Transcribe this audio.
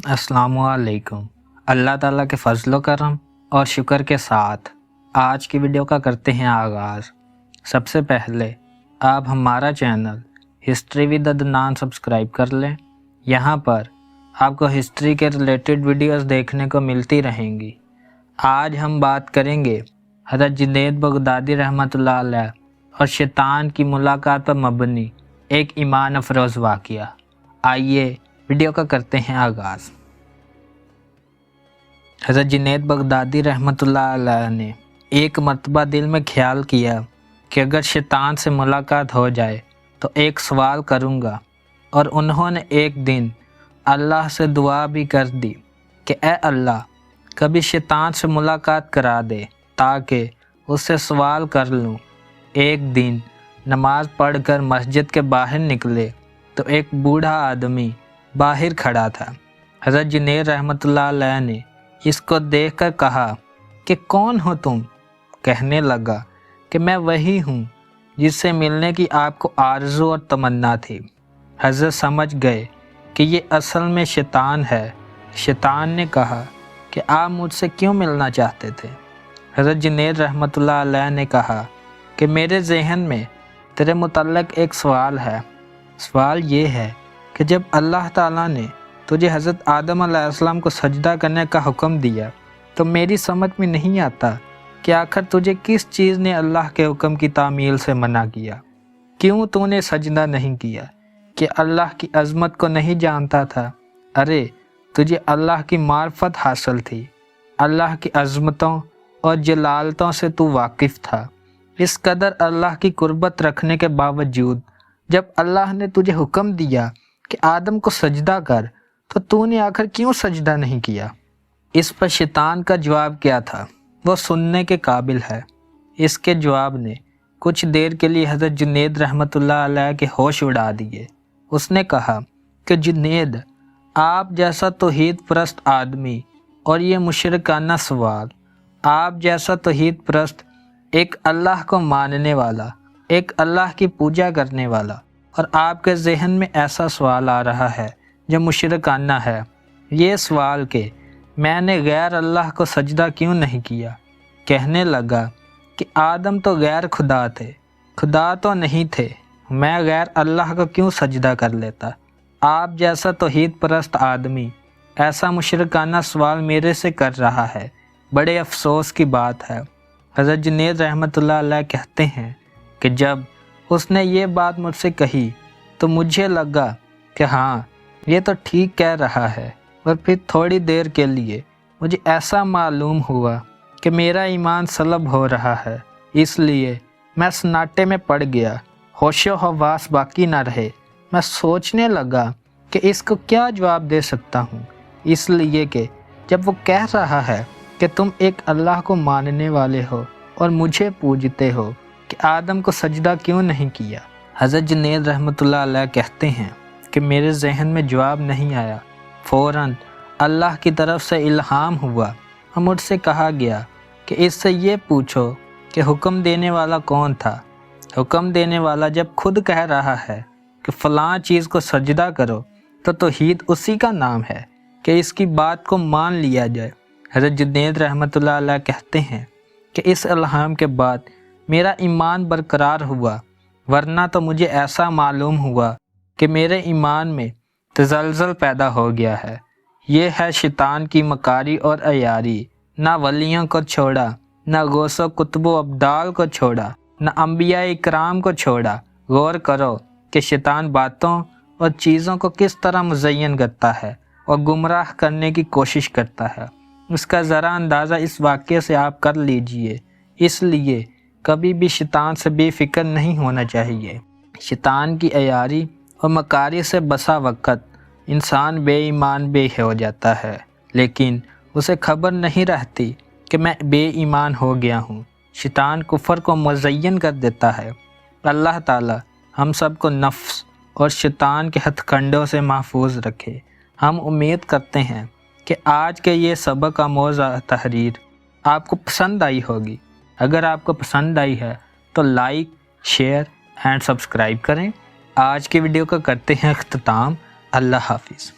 अस्सलाम वालेकुम। अल्लाह ताला के फजल व करम और शुक्र के साथ आज की वीडियो का करते हैं आगाज़। सबसे पहले आप हमारा channel history with Adnan subscribe कर लें। यहाँ पर आपको हिस्ट्री के रिलेटेड वीडियोस देखने को मिलती रहेंगी। आज हम बात करेंगे हज़रत जुनैद बगदादी रहमतुल्लाह अलैह और शैतान की मुलाकात पर मबनी एक ईमान अफरोज़ वाक़िया। आइए वीडियो का करते हैं आगाज़। हज़रत जुनैद बगदादी रहमतुल्लाह अलैह ने एक मर्तबा दिल में ख्याल किया कि अगर शैतान से मुलाकात हो जाए तो एक सवाल करूँगा, और उन्होंने एक दिन अल्लाह से दुआ भी कर दी कि ए अल्लाह, कभी शैतान से मुलाकात करा दे ताकि उससे सवाल कर लूँ। एक दिन नमाज़ पढ़कर मस्जिद के बाहर निकले तो एक बूढ़ा आदमी बाहर खड़ा था। हज़रत जुनैद रहमतुल्लाह अलैह ने इसको देखकर कहा कि कौन हो तुम? कहने लगा कि मैं वही हूँ जिससे मिलने की आपको आरज़ू और तमन्ना थी। हज़रत समझ गए कि ये असल में शैतान है। शैतान ने कहा कि आप मुझसे क्यों मिलना चाहते थे? हज़रत जुनैद रहमतुल्लाह अलैह ने कहा कि मेरे ज़हन में तेरे मुतल्लिक़ एक सवाल है। सवाल ये है कि जब अल्लाह ताला ने तुझे हज़रत आदम अलैहिस्सलाम को सजदा करने का हुक्म दिया तो मेरी समझ में नहीं आता कि आखिर तुझे किस चीज़ ने अल्लाह के हुक्म की तामील से मना किया। क्यों तूने सजदा नहीं किया? कि अल्लाह की अज़मत को नहीं जानता था? अरे तुझे अल्लाह की मार्फत हासिल थी, अल्लाह की अज़मतों और जलालतों से तू वाकिफ़ था। इस कदर अल्लाह की कुर्बत रखने के बावजूद जब अल्लाह ने तुझे हुक्म दिया कि आदम को सजदा कर तो तूने आखिर क्यों सजदा नहीं किया? इस पर शैतान का जवाब क्या था वो सुनने के काबिल है। इसके जवाब ने कुछ देर के लिए हज़रत जुनैद रहमतुल्लाह अलैह के होश उड़ा दिए। उसने कहा कि जुनैद, आप जैसा तौहीद परस्त आदमी और ये मुशरिकाना सवाल, आप जैसा तौहीद परस्त एक अल्लाह को मानने वाला, एक अल्लाह की पूजा करने वाला, और आपके जहन में ऐसा सवाल आ रहा है जो मुशरिकाना है। ये सवाल कि मैंने गैर अल्लाह को सजदा क्यों नहीं किया? कहने लगा कि आदम तो गैर खुदा थे, खुदा तो नहीं थे, मैं गैर अल्लाह को क्यों सजदा कर लेता? आप जैसा तौहीद परस्त आदमी ऐसा मुशरिकाना सवाल मेरे से कर रहा है। बड़े अफसोस की बात है। हज़रत जुनैद रहमतुल्लाह अलैह कहते हैं कि जब उसने ये बात मुझसे कही तो मुझे लगा कि हाँ, ये तो ठीक कह रहा है, और फिर थोड़ी देर के लिए मुझे ऐसा मालूम हुआ कि मेरा ईमान सलब हो रहा है। इसलिए मैं सन्नाटे में पड़ गया, होशो हवास बाकी ना रहे। मैं सोचने लगा कि इसको क्या जवाब दे सकता हूँ, इसलिए कि जब वो कह रहा है कि तुम एक अल्लाह को मानने वाले हो और मुझे पूजते हो कि आदम को सजदा क्यों नहीं किया। हज़रत जुनैद रहमतुल्लाह अलैह कहते हैं कि मेरे जहन में जवाब नहीं आया। फ़ौरन अल्लाह की तरफ से इल्हाम हुआ और मुझसे कहा गया कि इससे ये पूछो कि हुक्म देने वाला कौन था। हुक्म देने वाला जब खुद कह रहा है कि फ़लाँ चीज़ को सजदा करो तो तौहीद उसी का नाम है कि इसकी बात को मान लिया जाए। हज़रत जुनैद रहमतुल्लाह अलैह कहते हैं कि इस इल्हाम के बाद मेरा ईमान बरकरार हुआ, वरना तो मुझे ऐसा मालूम हुआ कि मेरे ईमान में तज़लज़ल पैदा हो गया है। ये है शैतान की मकारी और अयारी। ना वलियों को छोड़ा, ना गौसो कुतुबो अब्दाल को छोड़ा, ना अंबिया इकराम को छोड़ा। गौर करो कि शैतान बातों और चीज़ों को किस तरह मुज़य्यन करता है और गुमराह करने की कोशिश करता है। इसका ज़रा अंदाज़ा इस वाक़ये से आप कर लीजिए। इसलिए कभी भी शैतान से बेफ़िक्र नहीं होना चाहिए। शैतान की अयारी और मकारी से बसा वक़्त इंसान बेईमान बे हो जाता है, लेकिन उसे खबर नहीं रहती कि मैं बेईमान हो गया हूँ। शैतान कुफ़र को मुज़य्यन कर देता है। अल्लाह ताला हम सब को नफ्स और शैतान के हथकंडों से महफूज रखे। हम उम्मीद करते हैं कि आज के ये सबक आमोज़ तहरीर आपको पसंद आई होगी। अगर आपको पसंद आई है तो लाइक, शेयर एंड सब्सक्राइब करें। आज की वीडियो का करते हैं इख्तिताम। अल्लाह हाफिज़।